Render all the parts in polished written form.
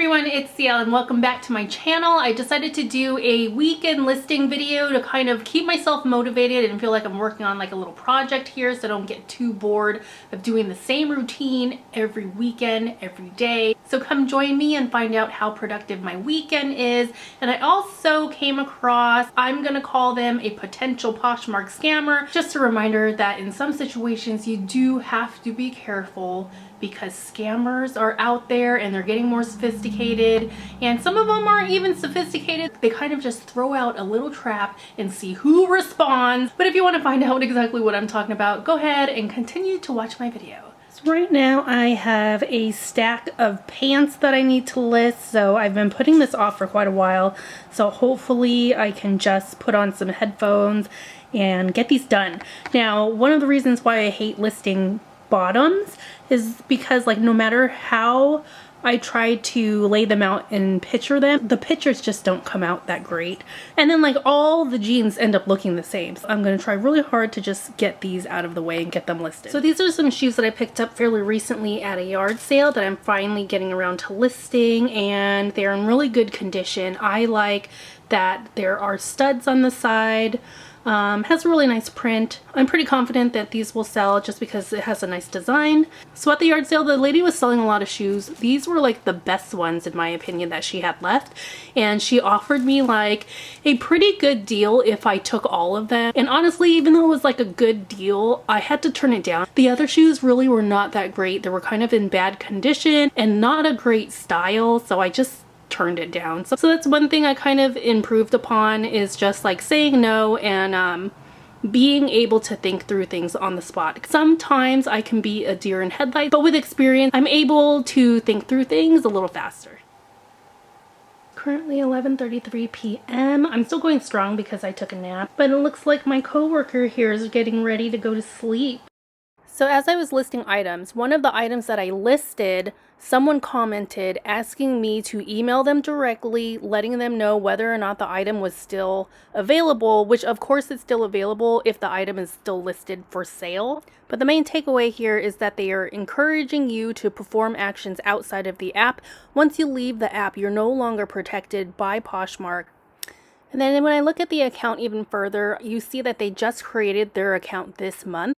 everyone, it's CL and welcome back to my channel. I decided to do a weekend listing video to kind of keep myself motivated and feel like I'm working on like a little project here so I don't get too bored of doing the same routine every weekend, every day. So come join me and find out how productive my weekend is. And I also came across, I'm gonna call them a potential Poshmark scammer. Just a reminder that in some situations you do have to be careful because scammers are out there and they're getting more sophisticated, and some of them aren't even sophisticated. They kind of just throw out a little trap and see who responds. But if you want to find out exactly what I'm talking about, go ahead and continue to watch my video. So right now I have a stack of pants that I need to list, so I've been putting this off for quite a while, so hopefully I can just put on some headphones and get these done. Now, one of the reasons why I hate listing bottoms is because, like, no matter how I try to lay them out and picture them, the pictures just don't come out that great. And then like all the jeans end up looking the same. So I'm going to try really hard to just get these out of the way and get them listed. So these are some shoes that I picked up fairly recently at a yard sale that I'm finally getting around to listing, and they're in really good condition. I like that there are studs on the side. Has a really nice print. I'm pretty confident that these will sell just because it has a nice design. So at the yard sale, the lady was selling a lot of shoes. These were like the best ones in my opinion that she had left, and she offered me like a pretty good deal if I took all of them. And honestly, even though it was like a good deal, I had to turn it down. The other shoes really were not that great. They were kind of in bad condition and not a great style, so I just turned it down. So that's one thing I kind of improved upon, is just like saying no and being able to think through things on the spot. Sometimes I can be a deer in headlights, but with experience I'm able to think through things a little faster. Currently 11:33 p.m. I'm still going strong because I took a nap, but it looks like my coworker here is getting ready to go to sleep. So as I was listing items, one of the items that I listed, someone commented asking me to email them directly, letting them know whether or not the item was still available, which of course it's still available if the item is still listed for sale. But the main takeaway here is that they are encouraging you to perform actions outside of the app. Once you leave the app, you're no longer protected by Poshmark. And then when I look at the account even further, you see that they just created their account this month.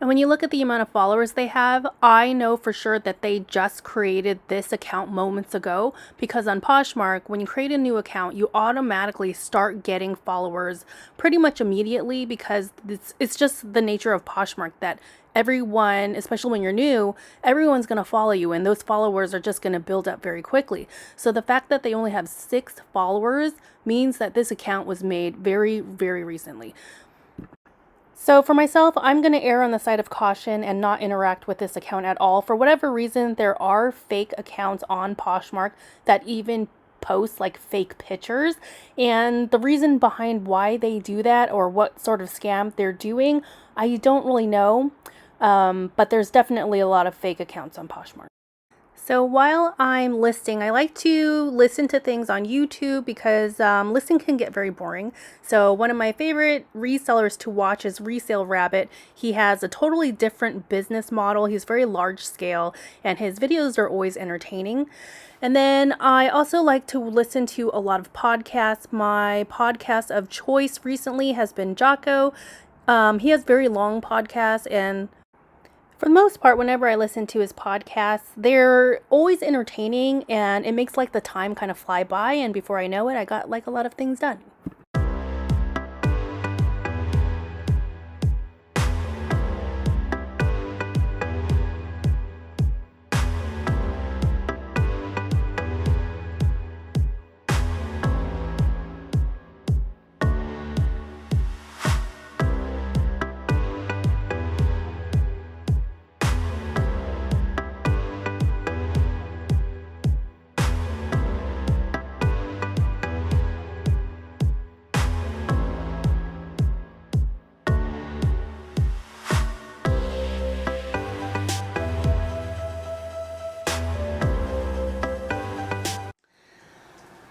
And when you look at the amount of followers they have, I know for sure that they just created this account moments ago, because on Poshmark, when you create a new account, you automatically start getting followers pretty much immediately, because it's just the nature of Poshmark that everyone, especially when you're new, everyone's going to follow you, and those followers are just going to build up very quickly. So the fact that they only have 6 followers means that this account was made very, very recently. So for myself, I'm going to err on the side of caution and not interact with this account at all. For whatever reason, there are fake accounts on Poshmark that even post like fake pictures. And the reason behind why they do that, or what sort of scam they're doing, I don't really know. But there's definitely a lot of fake accounts on Poshmark. So while I'm listing, I like to listen to things on YouTube because listing can get very boring. So one of my favorite resellers to watch is Resale Rabbit. He has a totally different business model. He's very large scale and his videos are always entertaining. And then I also like to listen to a lot of podcasts. My podcast of choice recently has been Jocko. He has very long podcasts, and for the most part, whenever I listen to his podcasts, they're always entertaining and it makes like the time kind of fly by, and before I know it, I got like a lot of things done.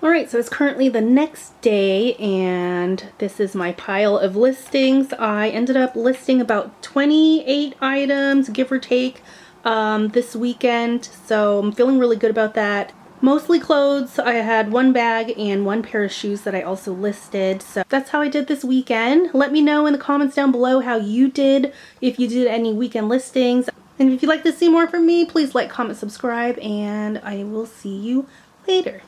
Alright, so it's currently the next day and this is my pile of listings. I ended up listing about 28 items, give or take, this weekend, so I'm feeling really good about that. Mostly clothes. I had one bag and one pair of shoes that I also listed. So that's how I did this weekend. Let me know in the comments down below how you did, if you did any weekend listings. And if you'd like to see more from me, please like, comment, subscribe, and I will see you later.